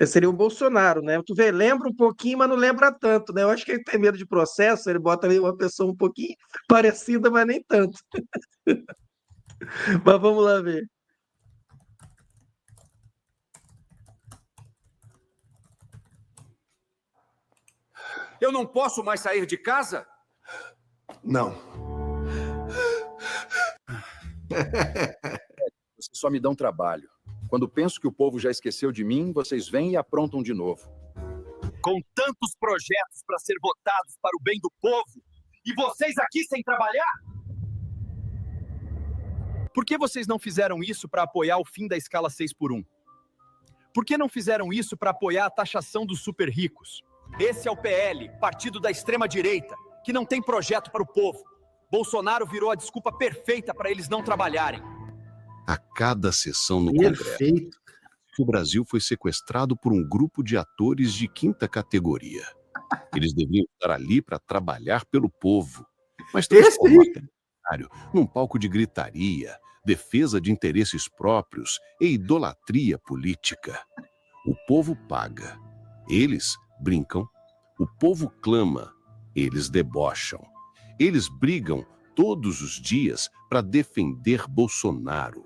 seria o Bolsonaro, né? Tu vê, lembra um pouquinho, mas não lembra tanto, né? Eu acho que ele tem medo de processo, ele bota ali uma pessoa um pouquinho parecida, mas nem tanto. Mas vamos lá ver. Eu não posso mais sair de casa? Não. Vocês só me dão trabalho. Quando penso que o povo já esqueceu de mim, vocês vêm e aprontam de novo. Com tantos projetos para ser votados para o bem do povo, e vocês aqui sem trabalhar? Por que vocês não fizeram isso para apoiar o fim da escala 6x1? Por que não fizeram isso para apoiar a taxação dos super ricos? Esse é o PL, partido da extrema-direita, que não tem projeto para o povo. Bolsonaro virou a desculpa perfeita para eles não trabalharem. A cada sessão no Congresso, Perfeito. o Brasil foi sequestrado por um grupo de atores de quinta categoria. Eles deveriam estar ali para trabalhar pelo povo, mas transformar o cenário num palco de gritaria, defesa de interesses próprios e idolatria política. O povo paga, eles brincam. O povo clama, eles debocham. Eles brigam todos os dias para defender Bolsonaro.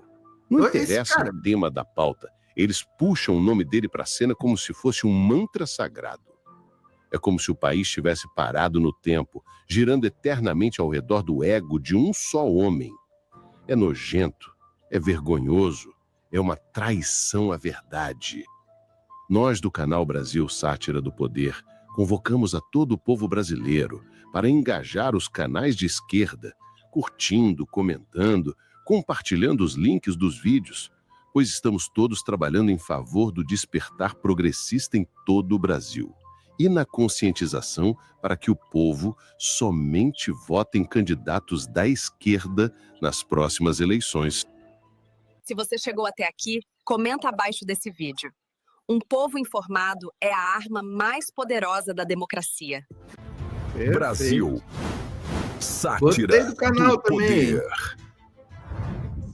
Não interessa o tema da pauta, eles puxam o nome dele para a cena como se fosse um mantra sagrado. É como se o país estivesse parado no tempo, girando eternamente ao redor do ego de um só homem. É nojento, é vergonhoso, é uma traição à verdade. Nós do canal Brasil Sátira do Poder convocamos a todo o povo brasileiro para engajar os canais de esquerda, curtindo, comentando, compartilhando os links dos vídeos, pois estamos todos trabalhando em favor do despertar progressista em todo o Brasil e na conscientização para que o povo somente vote em candidatos da esquerda nas próximas eleições. Se você chegou até aqui, comenta abaixo desse vídeo. Um povo informado é a arma mais poderosa da democracia. Perfeito. Brasil. Sátira Gostei do canal do também. poder.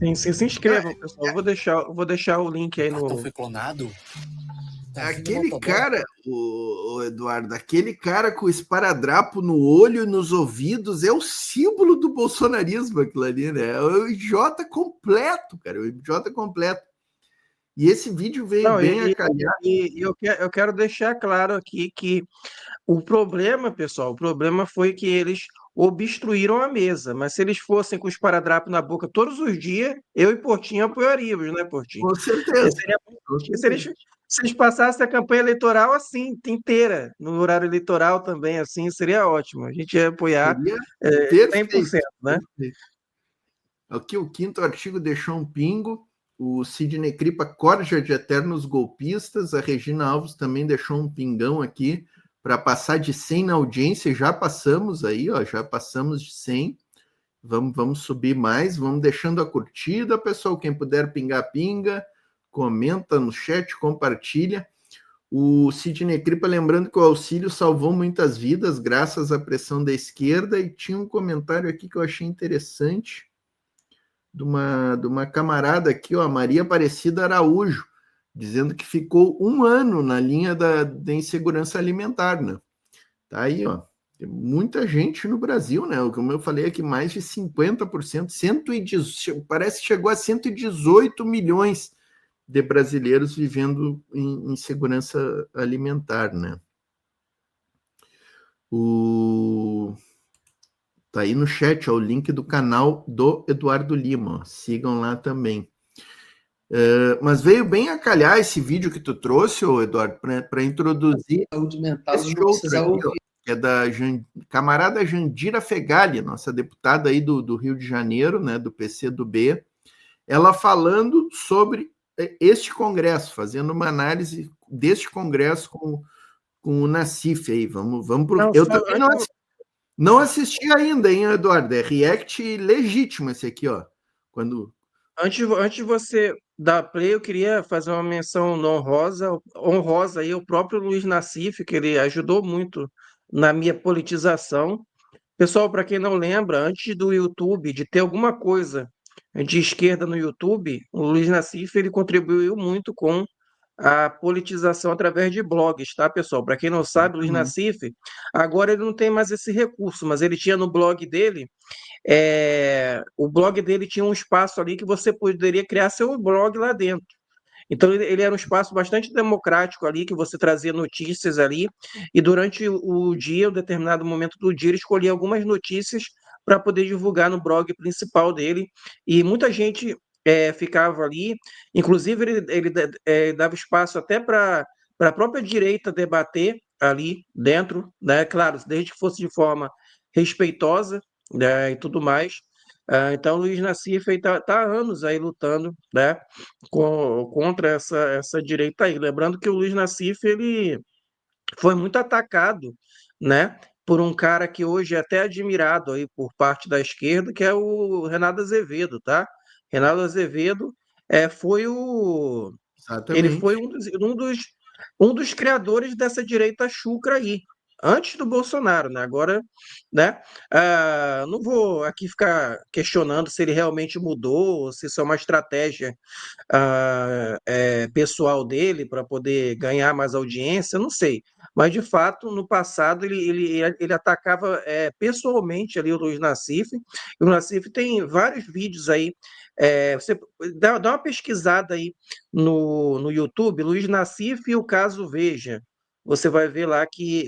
Sim, se inscrevam, pessoal. Eu vou deixar o link aí no... Foi clonado? Aquele cara, o Eduardo, aquele cara com o esparadrapo no olho e nos ouvidos é o símbolo do bolsonarismo, aquilo ali, né? É o idiota completo, cara, o idiota completo. E esse vídeo veio bem a calhar. E eu quero deixar claro aqui que o problema, pessoal, o problema foi que eles obstruíram a mesa, mas se eles fossem com o esparadrapo na boca todos os dias, eu e Portinho apoiaríamos, né, Portinho? Com certeza. Se eles passassem a campanha eleitoral assim, inteira, no horário eleitoral também, assim, seria ótimo. A gente ia apoiar 100%, né? Perfeito. Aqui o quinto artigo deixou um pingo. O Sidney Cripa corja de eternos golpistas. A Regina Alves também deixou um pingão aqui para passar de 100 na audiência. Já passamos aí, ó, já passamos de 100. Vamos subir mais. Vamos deixando a curtida, pessoal. Quem puder pingar, pinga. Comenta no chat, compartilha. O Sidney Cripa lembrando que o auxílio salvou muitas vidas graças à pressão da esquerda. E tinha um comentário aqui que eu achei interessante de uma camarada aqui, ó, a Maria Aparecida Araújo, dizendo que ficou 1 ano na linha da insegurança alimentar, né? Tá aí, ó. Tem muita gente no Brasil, né? Como eu falei aqui, mais de 50%, parece que chegou a 118 milhões de brasileiros vivendo em insegurança alimentar, né? Tá aí no chat, ó, o link do canal do Eduardo Lima, ó. Sigam lá também. Mas veio bem a calhar esse vídeo que tu trouxe, ô Eduardo, para introduzir saúde mental, esse outro aqui, ó, que é da camarada Jandira Fegali, nossa deputada aí do Rio de Janeiro, né, do PCdoB, ela falando sobre este congresso, fazendo uma análise deste congresso com o Nassif aí. Vamos pro... Eu também não assisti ainda, hein, Eduardo? É react legítimo esse aqui, ó. Antes de você dar play, eu queria fazer uma menção honrosa aí ao próprio Luiz Nassif, que ele ajudou muito na minha politização. Pessoal, para quem não lembra, antes do YouTube, de ter alguma coisa de esquerda no YouTube, o Luiz Nassif ele contribuiu muito com a politização através de blogs, tá, pessoal? Para quem não sabe, o Luiz Nassif, agora ele não tem mais esse recurso, mas ele tinha no blog dele, o blog dele tinha um espaço ali que você poderia criar seu blog lá dentro. Então, ele era um espaço bastante democrático ali, que você trazia notícias ali, e durante o dia, um determinado momento do dia, ele escolhia algumas notícias para poder divulgar no blog principal dele, e muita gente ficava ali, inclusive ele dava espaço até para a própria direita debater ali dentro, né? Claro, desde que fosse de forma respeitosa, né, e tudo mais. Então, o Luiz Nassif está há anos aí lutando, né, contra essa direita aí. Lembrando que o Luiz Nassif ele foi muito atacado, né, por um cara que hoje é até admirado aí por parte da esquerda, que é o Renato Azevedo, tá? Renato Azevedo foi ele foi Exatamente. um dos criadores dessa direita chucra aí, antes do Bolsonaro, né? Agora, né? Não vou aqui ficar questionando se ele realmente mudou, se isso é uma estratégia pessoal dele para poder ganhar mais audiência, não sei. Mas, de fato, no passado, ele atacava pessoalmente ali o Luiz Nassif, e o Nassif tem vários vídeos aí. Você dá uma pesquisada aí no YouTube, Luiz Nassif e o caso Veja. Você vai ver lá que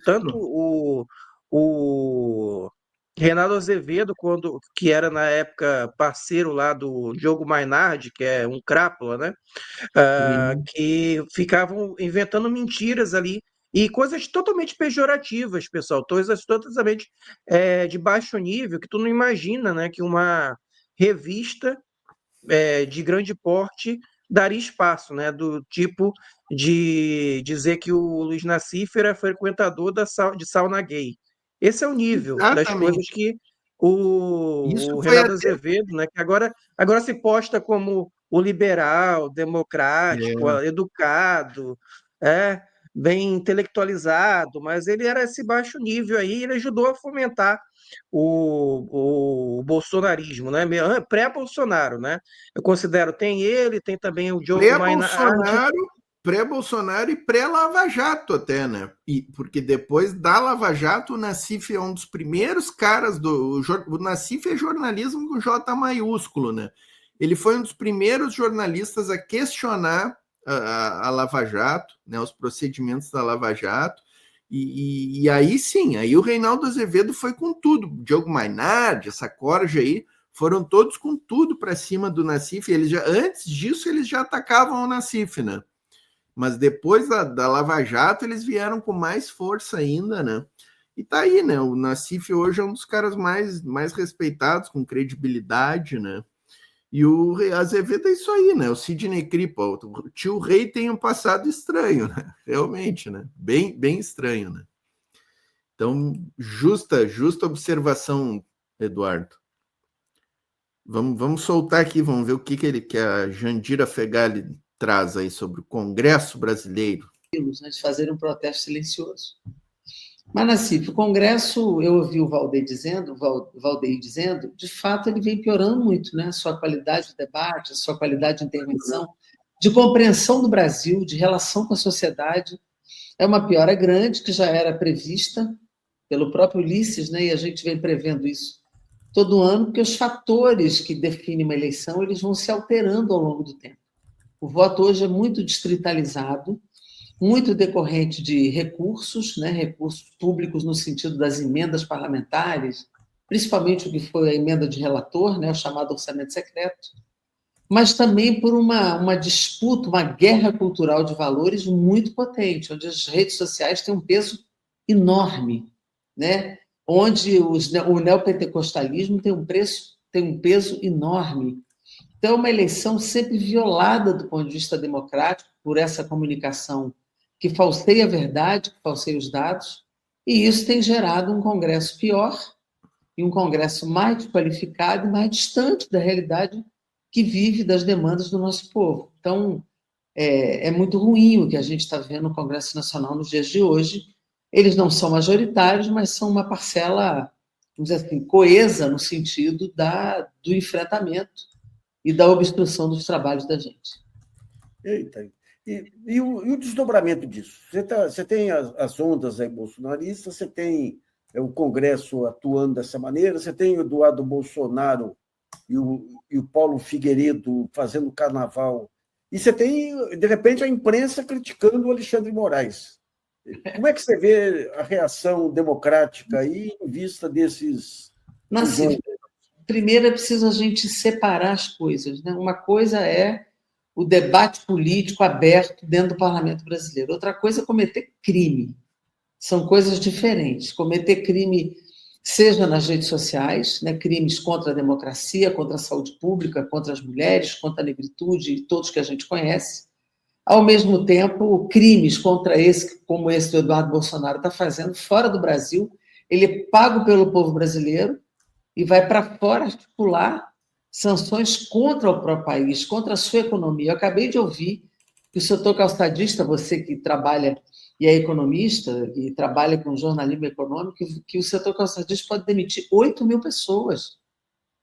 tanto Isso. o Renato Azevedo, que era na época parceiro lá do Diogo Mainardi, que é um crápula, né? Sim. Que ficavam inventando mentiras ali e coisas totalmente pejorativas, pessoal, coisas totalmente de baixo nível, que tu não imagina, né? Que uma revista de grande porte daria espaço, né? Do tipo de dizer que o Luiz Nassif era frequentador de sauna gay. Esse é o nível das coisas Exatamente. que Isso o foi Renato até. Azevedo, né? Que agora se posta como o liberal, democrático, educado, é, bem intelectualizado, mas ele era esse baixo nível aí, ele ajudou a fomentar o bolsonarismo, né? Pré-Bolsonaro, né? Eu considero, tem ele, tem também o Diogo Mainardi. Pré-Bolsonaro, pré-Bolsonaro e pré-Lava Jato até, né? Porque depois da Lava Jato, o Nassif é um dos primeiros caras o Nassif é jornalismo com J maiúsculo, né? Ele foi um dos primeiros jornalistas a questionar a Lava Jato, né? Os procedimentos da Lava Jato. E aí sim, aí o Reinaldo Azevedo foi com tudo. Diogo Mainardi, essa corja aí, foram todos com tudo para cima do Nassif. Antes disso, eles já atacavam o Nassif, né? Mas depois da Lava Jato, eles vieram com mais força ainda, né? E tá aí, né? O Nassif hoje é um dos caras mais respeitados, com credibilidade, né? E o Azevedo é isso aí, né? O Sidney Kripa, o tio Rei tem um passado estranho, né? Realmente, né? Bem, bem estranho, né? Então, justa observação, Eduardo. Vamos soltar aqui, vamos ver o que a Jandira Fegali traz aí sobre o Congresso Brasileiro. De fazer um protesto silencioso. Mas, Nassif, o Congresso, eu ouvi o Valdeir dizendo, de fato, ele vem piorando muito, né? A sua qualidade de debate, a sua qualidade de intervenção, de compreensão do Brasil, de relação com a sociedade. É uma piora grande que já era prevista pelo próprio Ulisses, né? E a gente vem prevendo isso todo ano, porque os fatores que definem uma eleição eles vão se alterando ao longo do tempo. O voto hoje é muito distritalizado, muito decorrente de recursos, né, recursos públicos no sentido das emendas parlamentares, principalmente o que foi a emenda de relator, né, o chamado orçamento secreto, mas também por uma disputa, uma guerra cultural de valores muito potente, onde as redes sociais têm um peso enorme, né? Onde o neopentecostalismo tem um peso enorme. Então, é uma eleição sempre violada do ponto de vista democrático por essa comunicação que falseia a verdade, que falseia os dados, e isso tem gerado um Congresso pior e um Congresso mais desqualificado e mais distante da realidade que vive das demandas do nosso povo. Então, é muito ruim o que a gente está vendo no Congresso Nacional nos dias de hoje. Eles não são majoritários, mas são uma parcela, vamos dizer assim, coesa no sentido do enfrentamento e da obstrução dos trabalhos da gente. Eita. E o desdobramento disso? Você tem as ondas aí bolsonaristas, você tem o Congresso atuando dessa maneira, você tem o Eduardo Bolsonaro e o Paulo Figueiredo fazendo carnaval, e você tem, de repente, a imprensa criticando o Alexandre Moraes. Como é que você vê a reação democrática aí em vista desses... Nassif, primeiro é preciso a gente separar as coisas, né? Uma coisa é o debate político aberto dentro do parlamento brasileiro, outra coisa é cometer crime. São coisas diferentes. Cometer crime, seja nas redes sociais, né? Crimes contra a democracia, contra a saúde pública, contra as mulheres, contra a negritude e todos que a gente conhece. Ao mesmo tempo, crimes contra esse, como esse do Eduardo Bolsonaro está fazendo, fora do Brasil, ele é pago pelo povo brasileiro e vai para fora articular sanções contra o próprio país, contra a sua economia. Eu acabei de ouvir que o setor calçadista, você que trabalha e é economista e trabalha com jornalismo econômico, que o setor calçadista pode demitir 8.000 pessoas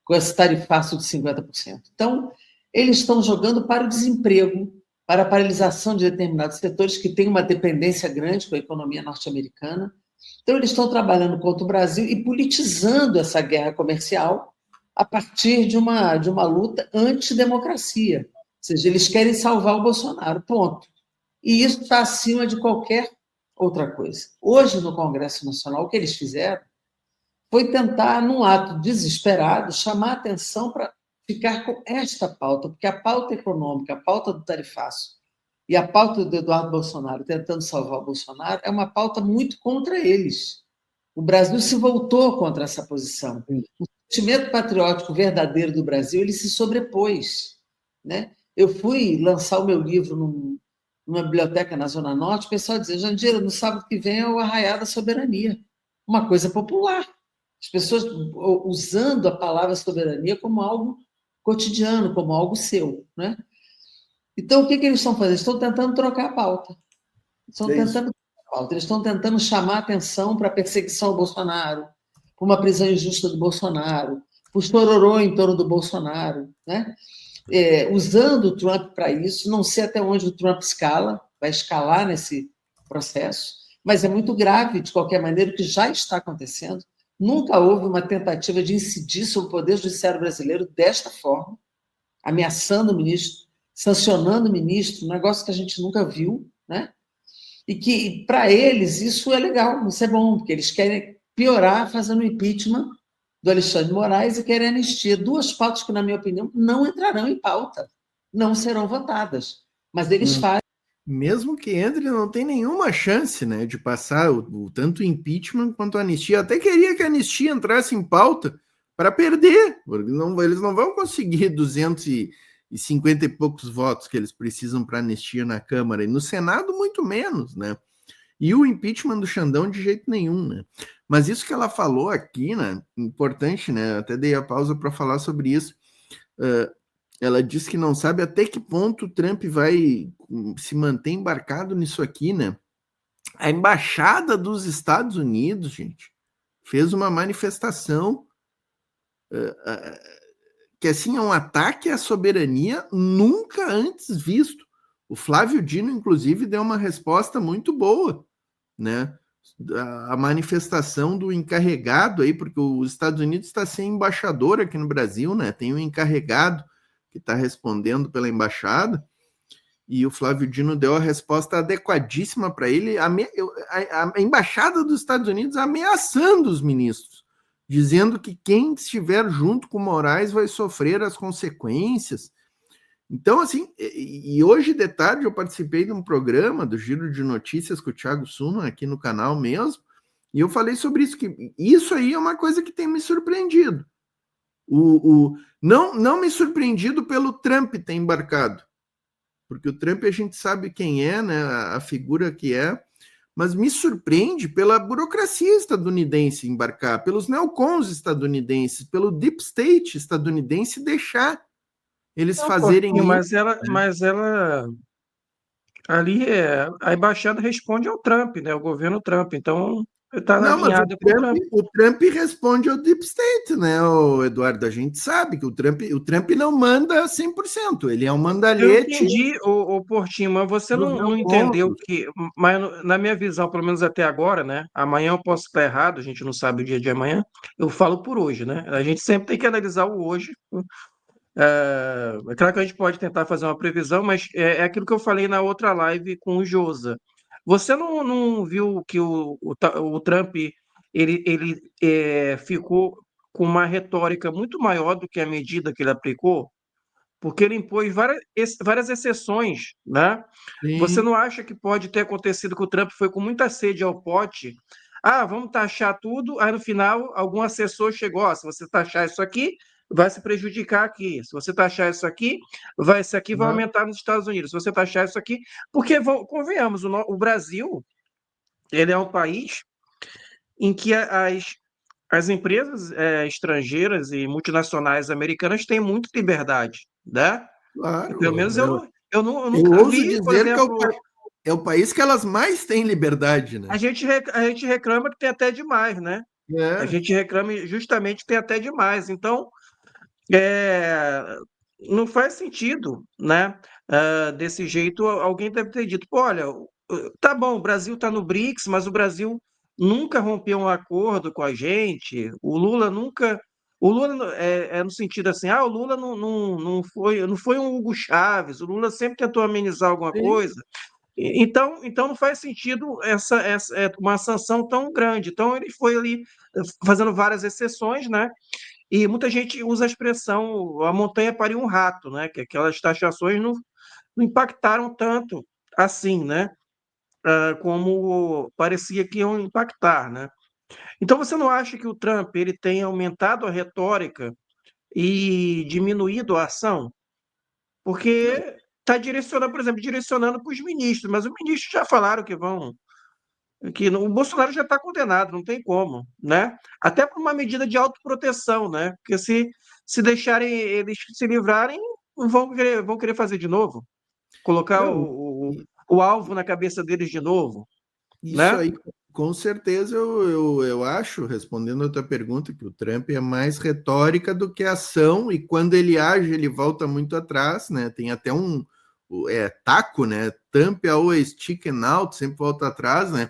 com esse tarifaço de 50%. Então, eles estão jogando para o desemprego, para a paralisação de determinados setores que têm uma dependência grande com a economia norte-americana. Então, eles estão trabalhando contra o Brasil e politizando essa guerra comercial a partir de uma luta antidemocracia. Ou seja, eles querem salvar o Bolsonaro, ponto. E isso está acima de qualquer outra coisa. Hoje, no Congresso Nacional, o que eles fizeram foi tentar, num ato desesperado, chamar a atenção para ficar com esta pauta, porque a pauta econômica, a pauta do tarifaço e a pauta do Eduardo Bolsonaro tentando salvar o Bolsonaro é uma pauta muito contra eles. O Brasil se voltou contra essa posição. O sentimento patriótico verdadeiro do Brasil ele se sobrepôs, né? Eu fui lançar o meu livro numa biblioteca na Zona Norte, o pessoal dizia, Jandira, no sábado que vem é o Arraiá da Soberania, uma coisa popular. As pessoas usando a palavra soberania como algo cotidiano, como algo seu, né? Então, o que eles estão fazendo? Eles estão tentando trocar a pauta. Eles estão tentando chamar a atenção para a perseguição ao Bolsonaro, para uma prisão injusta do Bolsonaro, para o chororô em torno do Bolsonaro, né? Usando o Trump para isso, não sei até onde o Trump vai escalar nesse processo, mas é muito grave, de qualquer maneira, o que já está acontecendo. Nunca houve uma tentativa de incidir sobre o Poder Judiciário brasileiro desta forma, ameaçando o ministro, sancionando o ministro, um negócio que a gente nunca viu, né? E que, para eles, isso é legal, isso é bom, porque eles querem piorar fazendo o impeachment do Alexandre de Moraes e querem anistia. Duas pautas que, na minha opinião, não entrarão em pauta, não serão votadas. Mas eles fazem. Mesmo que entre, não tem nenhuma chance, né, de passar tanto o impeachment quanto a anistia. Até queria que a anistia entrasse em pauta para perder, porque eles não vão conseguir 250 e poucos votos que eles precisam para anistia na Câmara, e no Senado muito menos, né? E o impeachment do Xandão de jeito nenhum, né? Mas isso que ela falou aqui, né, importante, né? Até dei a pausa para falar sobre isso. Ela disse que não sabe até que ponto o Trump vai se manter embarcado nisso aqui, né? A Embaixada dos Estados Unidos, gente, fez uma manifestação que, assim, é um ataque à soberania nunca antes visto. O Flávio Dino, inclusive, deu uma resposta muito boa, né? A manifestação do encarregado aí, porque os Estados Unidos está sem embaixador aqui no Brasil, né? Tem um encarregado que está respondendo pela embaixada, e o Flávio Dino deu a resposta adequadíssima para ele, a embaixada dos Estados Unidos ameaçando os ministros, dizendo que quem estiver junto com Moraes vai sofrer as consequências. Então, assim, e hoje de tarde eu participei de um programa do Giro de Notícias com o Thiago Suman, aqui no canal mesmo, e eu falei sobre isso, que isso aí é uma coisa que tem me surpreendido. Não me surpreendido pelo Trump ter embarcado, porque o Trump a gente sabe quem é, né, a figura que é, mas me surpreende pela burocracia estadunidense embarcar, pelos neocons estadunidenses, pelo deep state estadunidense deixar eles fazerem isso. Mas ela ali a embaixada responde ao Trump, né, o governo Trump, então Está Não, mas alinhado com o Trump. O Trump responde ao Deep State, né, Eduardo? A gente sabe que o Trump não manda 100%, ele é um Eu mandalete entendi, o Portinho, mas você dos não entendeu neocontos. que, mas na minha visão, pelo menos até agora, né? Amanhã eu posso estar errado, a gente não sabe o dia de amanhã. Eu falo por hoje, né? A gente sempre tem que analisar o hoje. É claro que a gente pode tentar fazer uma previsão, mas é aquilo que eu falei na outra live com o Josa. Você não viu que o Trump ele ficou com uma retórica muito maior do que a medida que ele aplicou? Porque ele impôs várias exceções, né? Você Sim, não acha que pode ter acontecido que o Trump foi com muita sede ao pote? Ah, vamos taxar tudo, aí no final algum assessor chegou, ó, se você taxar isso aqui, vai se prejudicar aqui. Se você taxar isso aqui, isso aqui vai né? aumentar nos Estados Unidos. Se você taxar isso aqui, porque convenhamos, o Brasil, ele é um país em que as empresas estrangeiras e multinacionais americanas têm muita liberdade, né? Pelo Claro. menos eu Eu nunca ouso vi, por dizer que exemplo, é o país que elas mais têm liberdade, né? a gente reclama que tem até demais, né? A É. gente reclama justamente que tem até demais. Então, é, não faz sentido, né? Desse jeito, alguém deve ter dito, pô, olha, tá bom, o Brasil está no BRICS, mas o Brasil nunca rompeu um acordo com a gente, o Lula nunca. O Lula no sentido assim, o Lula não foi um Hugo Chávez, o Lula sempre tentou amenizar alguma Sim. coisa. Então não faz sentido uma sanção tão grande. Então ele foi ali fazendo várias exceções, né? E muita gente usa a expressão a montanha pariu um rato, né? Que aquelas taxações não impactaram tanto assim, né? Como parecia que iam impactar, né? Então você não acha que o Trump ele tem aumentado a retórica e diminuído a ação? Porque está direcionando, por exemplo, direcionando para os ministros, mas os ministros já falaram que vão o Bolsonaro já está condenado, não tem como, né? Até por uma medida de autoproteção, né? Porque se deixarem eles se livrarem, vão querer fazer de novo, colocar Não, o alvo na cabeça deles de novo, isso né? aí, com certeza, eu acho, respondendo a tua pergunta, que o Trump é mais retórica do que ação, e quando ele age, ele volta muito atrás, né? Tem até taco, né? Trump always chicken out, sempre volta atrás, né?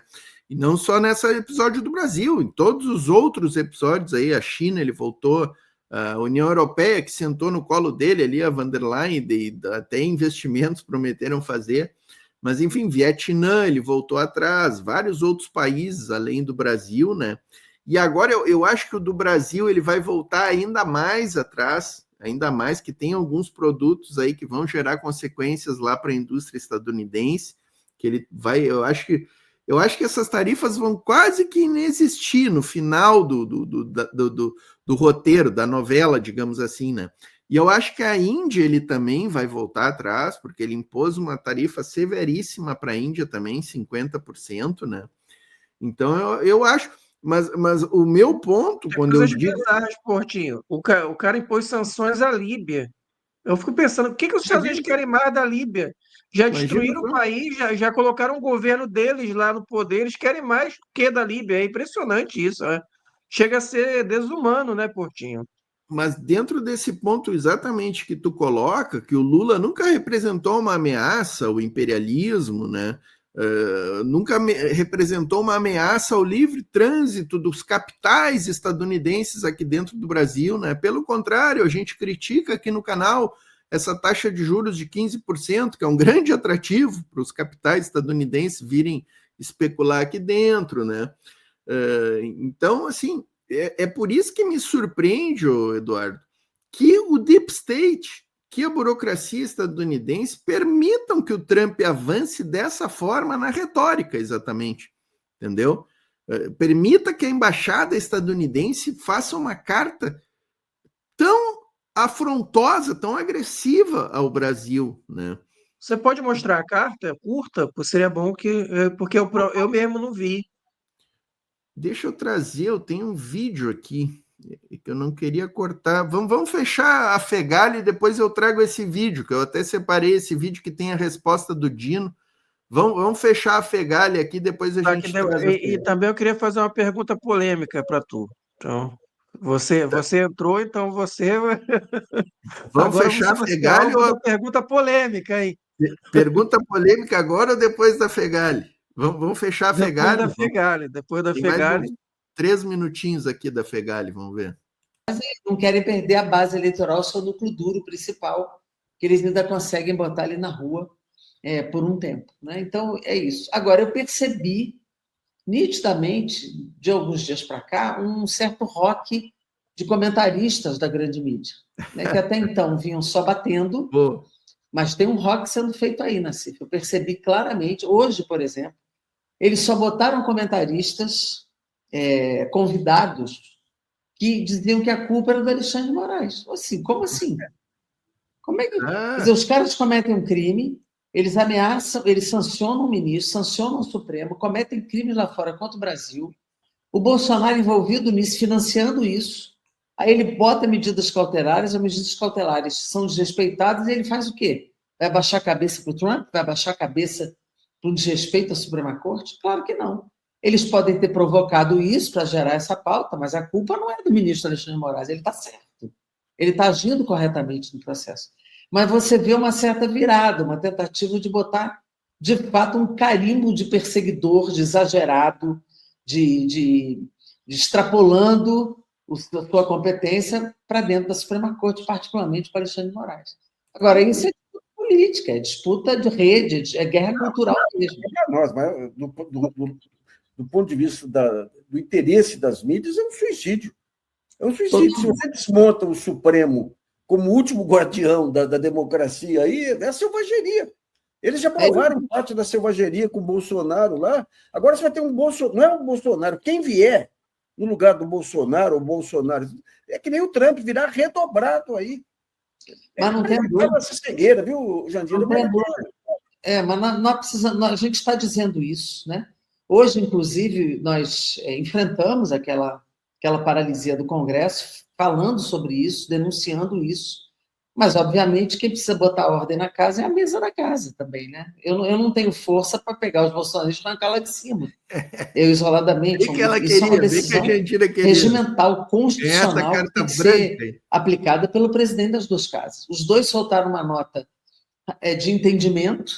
E não só nesse episódio do Brasil, em todos os outros episódios aí, a China, ele voltou, a União Europeia, que sentou no colo dele ali, a van der Leyen, até investimentos prometeram fazer. Mas, enfim, Vietnã, ele voltou atrás, vários outros países além do Brasil, né? E agora eu acho que o do Brasil ele vai voltar ainda mais atrás, ainda mais que tem alguns produtos aí que vão gerar consequências lá para a indústria estadunidense, que ele vai, eu acho que essas tarifas vão quase que inexistir no final do roteiro, da novela, digamos assim, né? E eu acho que a Índia ele também vai voltar atrás, porque ele impôs uma tarifa severíssima para a Índia também, 50%, né? Então eu acho, mas o meu ponto, quando eu Coisas digo. bizarras, Portinho. O cara impôs sanções à Líbia. Eu fico pensando, o que os Estados Unidos Imagina, querem mais da Líbia? Já imagina destruíram o só. país, já colocaram o governo deles lá no poder, eles querem mais o que da Líbia? É impressionante isso, né? Chega a ser desumano, né, Portinho? Mas dentro desse ponto exatamente que tu coloca, que o Lula nunca representou uma ameaça ao imperialismo, né? Nunca representou uma ameaça ao livre trânsito dos capitais estadunidenses aqui dentro do Brasil, né? Pelo contrário, a gente critica aqui no canal essa taxa de juros de 15%, que é um grande atrativo para os capitais estadunidenses virem especular aqui dentro, né? Então, assim, é por isso que me surpreende, Eduardo, que o Deep State, que a burocracia estadunidense permitam que o Trump avance dessa forma na retórica, exatamente, entendeu? Permita que a embaixada estadunidense faça uma carta tão afrontosa, tão agressiva ao Brasil, né? Você pode mostrar a carta curta? Seria bom porque eu mesmo não vi. Deixa eu trazer, eu tenho um vídeo aqui que eu não queria cortar. Vamos fechar a Fegali e depois eu trago esse vídeo, que eu até separei esse vídeo que tem a resposta do Dino. Vamos fechar a Fegali aqui, depois a Tá, gente traz a e também eu queria fazer uma pergunta polêmica para tu. Então, você entrou, então você Vamos agora fechar você a vai ser Fegali alvo ou da pergunta polêmica, hein? pergunta polêmica agora ou depois da Fegali? Vamos fechar a Fegali? Depois da Tem mais Fegali. uns 3 minutinhos aqui da Fegali, vamos ver. Não querem perder a base eleitoral, seu núcleo duro principal, que eles ainda conseguem botar ali na rua por um tempo. Né? Então, é isso. Agora, eu percebi nitidamente, de alguns dias para cá, um certo rock de comentaristas da grande mídia, né? Que até então vinham só batendo, Pô, mas tem um rock sendo feito aí, Nassif. Eu percebi claramente, hoje, por exemplo, eles só botaram comentaristas convidados que diziam que a culpa era do Alexandre de Moraes. Assim, como assim? Como é que. Quer dizer, os caras cometem um crime, eles ameaçam, eles sancionam o ministro, sancionam o Supremo, cometem crimes lá fora contra o Brasil. O Bolsonaro envolvido nisso, financiando isso. Aí ele bota medidas cautelares, as medidas cautelares são desrespeitadas e ele faz o quê? Vai baixar a cabeça para o Trump? Vai baixar a cabeça para um desrespeito à Suprema Corte? Claro que não. Eles podem ter provocado isso para gerar essa pauta, mas a culpa não é do ministro Alexandre de Moraes, ele está certo. Ele está agindo corretamente no processo. Mas você vê uma certa virada, uma tentativa de botar, de fato, um carimbo de perseguidor, de exagerado, de extrapolando a sua competência para dentro da Suprema Corte, particularmente para Alexandre de Moraes. Agora, isso é disputa política, é disputa de rede, é guerra cultural mesmo. Nós, mas do ponto de vista do interesse das mídias, é um suicídio. É um suicídio. Se você desmonta o Supremo como último guardião da democracia, aí é a selvageria. Eles já provaram parte da selvageria com o Bolsonaro lá. Agora você vai ter um Bolsonaro. Não é o Bolsonaro. Quem vier no lugar do Bolsonaro, é que nem o Trump, virá redobrado aí. Mas não tem dúvida. Essa cegueira, viu, Jandira? Não tem dúvida. Mas nós precisamos, a gente está dizendo isso, né? Hoje, inclusive, nós enfrentamos aquela paralisia do Congresso, falando sobre isso, denunciando isso. Mas, obviamente, quem precisa botar ordem na casa é a mesa da casa também, né? Eu não tenho força para pegar os bolsonaristas na cala de cima. Eu, isoladamente. Isso é uma decisão regimental, constitucional, que tem que ser aplicada pelo presidente das duas casas. Os dois soltaram uma nota de entendimento,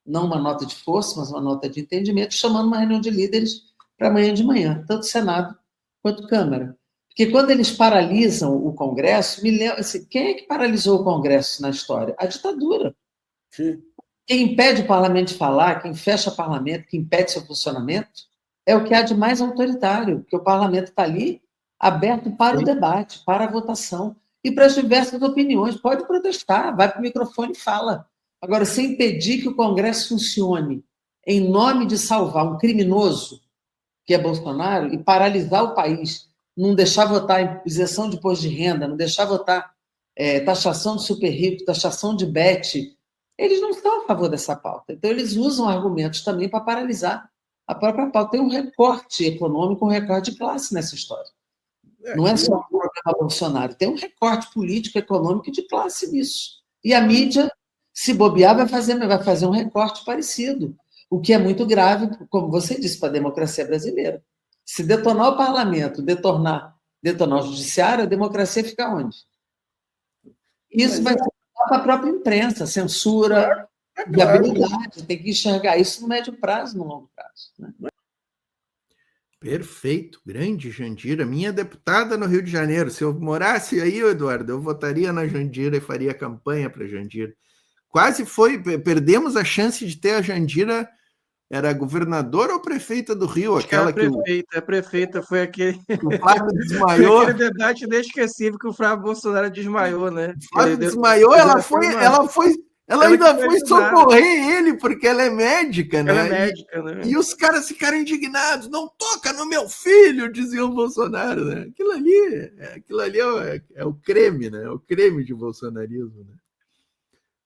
não uma nota de força, mas uma nota de entendimento, chamando uma reunião de líderes para amanhã de manhã, tanto Senado quanto Câmara. Porque quando eles paralisam o Congresso, me lembra, assim, quem é que paralisou o Congresso na história? A ditadura. Sim. Quem impede o parlamento de falar, quem fecha o parlamento, quem impede seu funcionamento, é o que há de mais autoritário, porque o parlamento está ali aberto para o debate, para a votação e para as diversas opiniões. Pode protestar, vai para o microfone e fala. Agora, se impedir que o Congresso funcione em nome de salvar um criminoso, que é Bolsonaro, e paralisar o país, não deixar votar isenção de imposto de renda, não deixar votar taxação de super rico, taxação de bet, eles não estão a favor dessa pauta. Então, eles usam argumentos também para paralisar a própria pauta. Tem um recorte econômico, um recorte de classe nessa história. Não é só o problema Bolsonaro, tem um recorte político, econômico e de classe nisso. E a mídia, se bobear, vai fazer um recorte parecido, o que é muito grave, como você disse, para a democracia brasileira. Se detonar o parlamento, detonar o judiciário, a democracia fica onde? Isso vai ser para a própria imprensa, censura, viabilidade, tem que enxergar isso no médio prazo, no longo prazo. Né? Perfeito, grande Jandira, minha deputada no Rio de Janeiro. Se eu morasse aí, Eduardo, eu votaria na Jandira e faria campanha para a Jandira. Quase perdemos a chance de ter a Jandira. Era governadora ou prefeita do Rio? Aquela a prefeita, foi aquele. O Flávio desmaiou. Foi aquele debate inesquecível que o Flávio Bolsonaro desmaiou, né? O Flávio desmaiou, ela ainda foi socorrer ele, porque ela é médica, né? Ela é médica, né? E os caras ficaram indignados, não toca no meu filho, dizia o Bolsonaro, né? Aquilo ali é o creme, né? É o creme de bolsonarismo, né?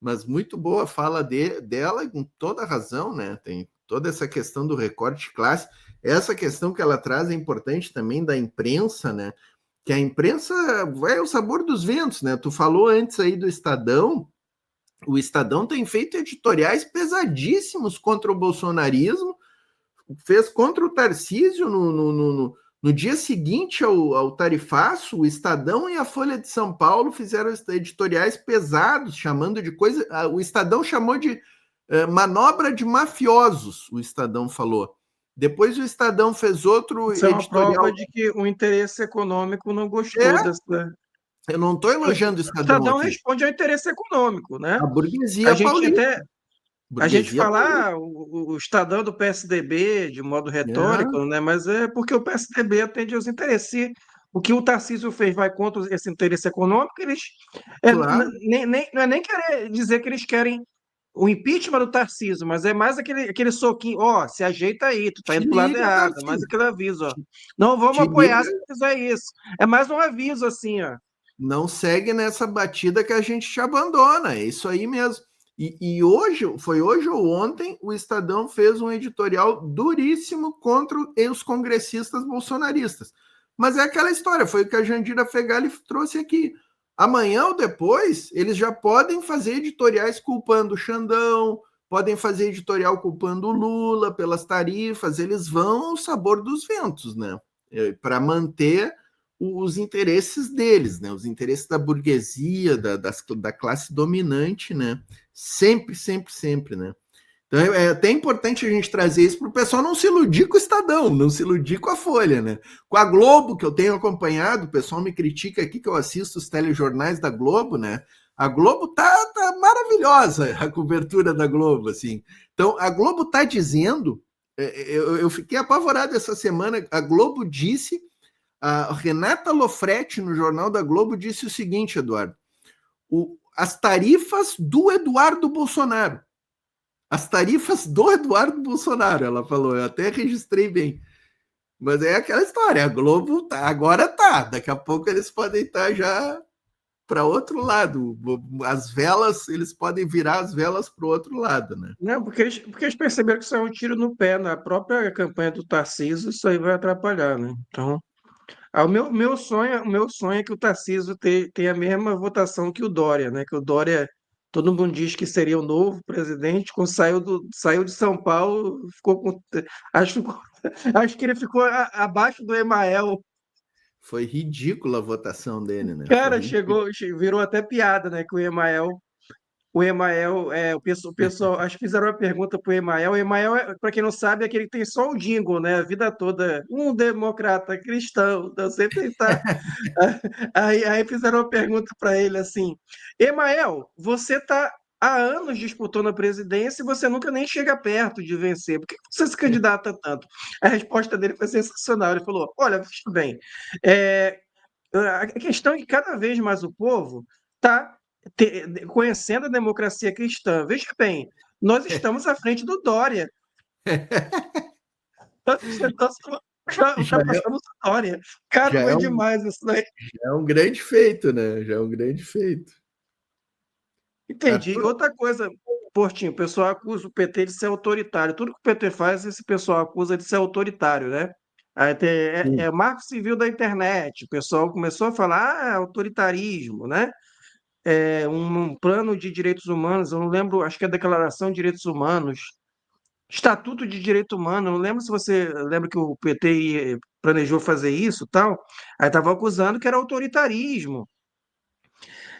Mas muito boa a fala dela, com toda a razão, né? Tem toda essa questão do recorte de classe, essa questão que ela traz é importante também da imprensa, né? Que a imprensa vai ao sabor dos ventos, né? Tu falou antes aí do Estadão, O Estadão tem feito editoriais pesadíssimos contra o bolsonarismo, fez contra o Tarcísio no dia seguinte ao tarifaço. O Estadão e a Folha de São Paulo fizeram editoriais pesados, chamando de coisa... O Estadão chamou de manobra de mafiosos, o Estadão falou. Depois o Estadão fez outro Isso editorial... é uma prova de que o interesse econômico não gostou dessa... Eu não estou elogiando o O Estadão Estadão aqui. responde ao interesse econômico, né? A burguesia paulista. A gente fala o Estadão do PSDB de modo retórico, né? Mas é porque o PSDB atende aos interesses. O que o Tarcísio fez vai contra esse interesse econômico. Eles Claro. não é nem querer dizer que eles querem o impeachment do Tarcísio, mas é mais aquele soquinho, ó, se ajeita aí, tu tá indo pro lado errado, mais aquele aviso, ó. Não vamos apoiar se fizer isso. É mais um aviso, assim, ó. Não segue nessa batida que a gente te abandona, é isso aí mesmo. E hoje, foi hoje ou ontem, o Estadão fez um editorial duríssimo contra os congressistas bolsonaristas. Mas é aquela história, foi o que a Jandira Fegali trouxe aqui. Amanhã ou depois, eles já podem fazer editoriais culpando o Xandão, podem fazer editorial culpando o Lula pelas tarifas, eles vão ao sabor dos ventos, né? Para manter os interesses deles, né? Os interesses da burguesia, da classe dominante, né? Sempre, sempre, sempre, né? Então é até importante a gente trazer isso para o pessoal não se iludir com o Estadão, não se iludir com a Folha, né? Com a Globo, que eu tenho acompanhado, o pessoal me critica aqui que eu assisto os telejornais da Globo, né? A Globo tá maravilhosa, a cobertura da Globo, assim. Então, a Globo tá dizendo, eu fiquei apavorado essa semana, a Globo disse, a Renata Loffretti, no Jornal da Globo, disse o seguinte, Eduardo, as tarifas do Eduardo Bolsonaro. As tarifas do Eduardo Bolsonaro, ela falou, eu até registrei bem. Mas é aquela história, a Globo agora tá, daqui a pouco eles podem estar já para outro lado. As velas, eles podem virar as velas para o outro lado, né? Não, porque eles perceberam que isso é um tiro no pé, na própria campanha do Tarcísio, isso aí vai atrapalhar, né? Então, o meu sonho é que o Tarcísio tenha a mesma votação que o Dória, né? Que o Dória, todo mundo diz que seria o novo presidente, quando saiu de São Paulo, ficou com. Acho, acho que ele ficou abaixo do Emael. Foi ridícula a votação dele, né? Cara, virou até piada, né? Que o Emael, o pessoal, acho que fizeram uma pergunta para o Emael. O Emael, para quem não sabe, é aquele que tem só o jingle, né? A vida toda, um democrata cristão, então sempre está. Aí fizeram uma pergunta para ele assim: Emael, você está há anos disputando a presidência e você nunca nem chega perto de vencer. Por que você se candidata tanto? A resposta dele foi sensacional. Ele falou: olha, veja bem, a questão é que cada vez mais o povo está conhecendo a democracia cristã. Veja bem, nós estamos à frente do Dória. Já passamos o Dória. Cara, foi demais isso daí. Já é um grande feito, né? Já é um grande feito. Entendi. Outra coisa, Portinho, o pessoal acusa o PT de ser autoritário. Tudo que o PT faz, esse pessoal acusa de ser autoritário, né? Aí é marco civil da internet. O pessoal começou a falar, autoritarismo, né? Um plano de direitos humanos, eu não lembro, acho que é a Declaração de Direitos Humanos, Estatuto de Direito Humano, eu não lembro se você lembra que o PT planejou fazer isso, tal. Aí estava acusando que era autoritarismo.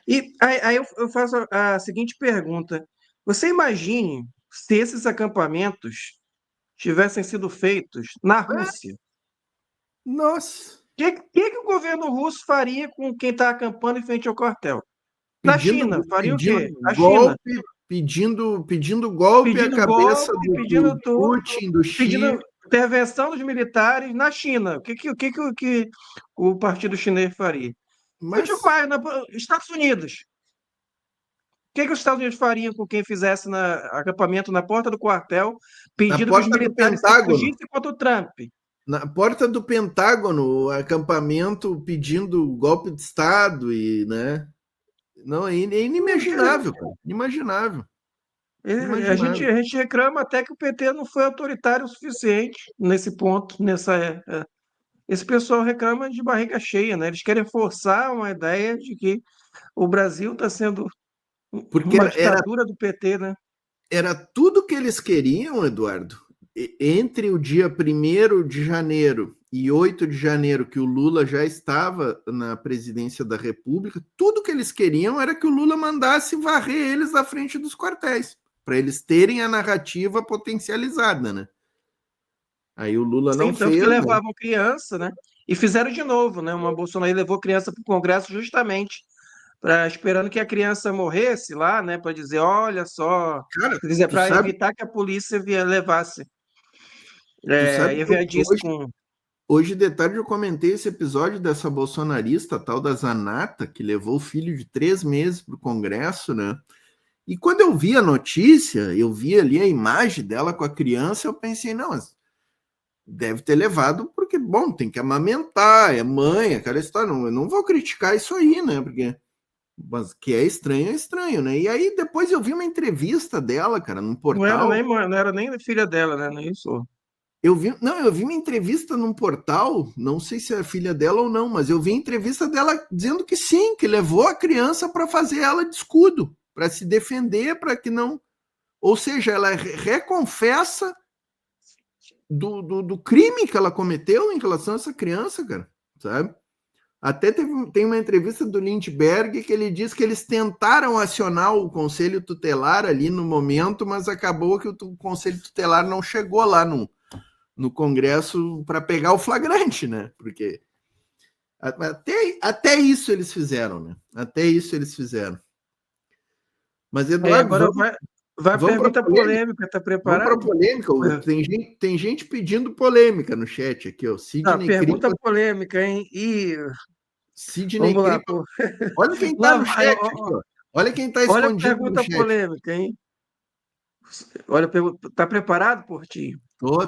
E aí eu faço a seguinte pergunta: você imagine se esses acampamentos tivessem sido feitos na Rússia? Nossa! O que o governo russo faria com quem está acampando em frente ao quartel? Na China, faria o quê? A China. Pedindo golpe à cabeça do Putin, do Xi. Pedindo intervenção dos militares na China. O que o partido chinês faria? Estados Unidos. O que os Estados Unidos fariam com quem fizesse acampamento na porta do quartel, pedindo que os militares fugissem contra o Trump? Na porta do Pentágono, acampamento pedindo golpe de Estado e, né? Não, é inimaginável, cara. Inimaginável. A gente reclama até que o PT não foi autoritário o suficiente nesse ponto, esse pessoal reclama de barriga cheia, né? Eles querem forçar uma ideia de que o Brasil está sendo Porque Uma ditadura do PT, né? Era tudo que eles queriam, Eduardo. Entre o dia 1º de janeiro e 8 de janeiro, que o Lula já estava na presidência da República, tudo que eles queriam era que o Lula mandasse varrer eles da frente dos quartéis, para eles terem a narrativa potencializada, né? Aí o Lula não Sim, tanto fez, que né? levavam criança, né? E fizeram de novo, né? Uma Bolsonaro levou criança para o Congresso justamente esperando que a criança morresse lá, né? Para dizer, olha só, Cara, quer dizer, tu para sabe, evitar que a polícia levasse. tu sabe Ia que ver disso com. hoje de tarde eu comentei esse episódio dessa bolsonarista, tal da Zanata, que levou o filho de 3 meses para o Congresso, né? E quando eu vi a notícia, eu vi ali a imagem dela com a criança, eu pensei, não, mas deve ter levado porque, bom, tem que amamentar, é mãe, aquela história. Não, eu não vou criticar isso aí, né? Porque mas que é estranho, né? E aí depois eu vi uma entrevista dela, cara, num portal. Não era nem filha dela, né? Nem isso. Eu vi uma entrevista num portal, não sei se é filha dela ou não, mas eu vi a entrevista dela dizendo que sim, que levou a criança para fazer ela de escudo, para se defender, para que não. Ou seja, ela reconfessa do crime que ela cometeu em relação a essa criança, cara, sabe? Até tem uma entrevista do Lindbergh que ele diz que eles tentaram acionar o Conselho Tutelar ali no momento, mas acabou que o Conselho Tutelar não chegou lá no Congresso para pegar o flagrante, né? Porque até isso eles fizeram, né? Até isso eles fizeram. Mas, Eduardo, Agora vai a vamos pergunta polêmica, tá vamos preparado? para polêmica. Tem gente pedindo polêmica no chat aqui, ó. Sidney Pergunta Cripa. polêmica, hein? Sidney Vamos lá, Cripa. pô. Olha quem Lá está no vai, chat aqui, ó. Olha quem está olha a escondido no pergunta chat. polêmica, hein? Olha, tá preparado, Portinho? Tô.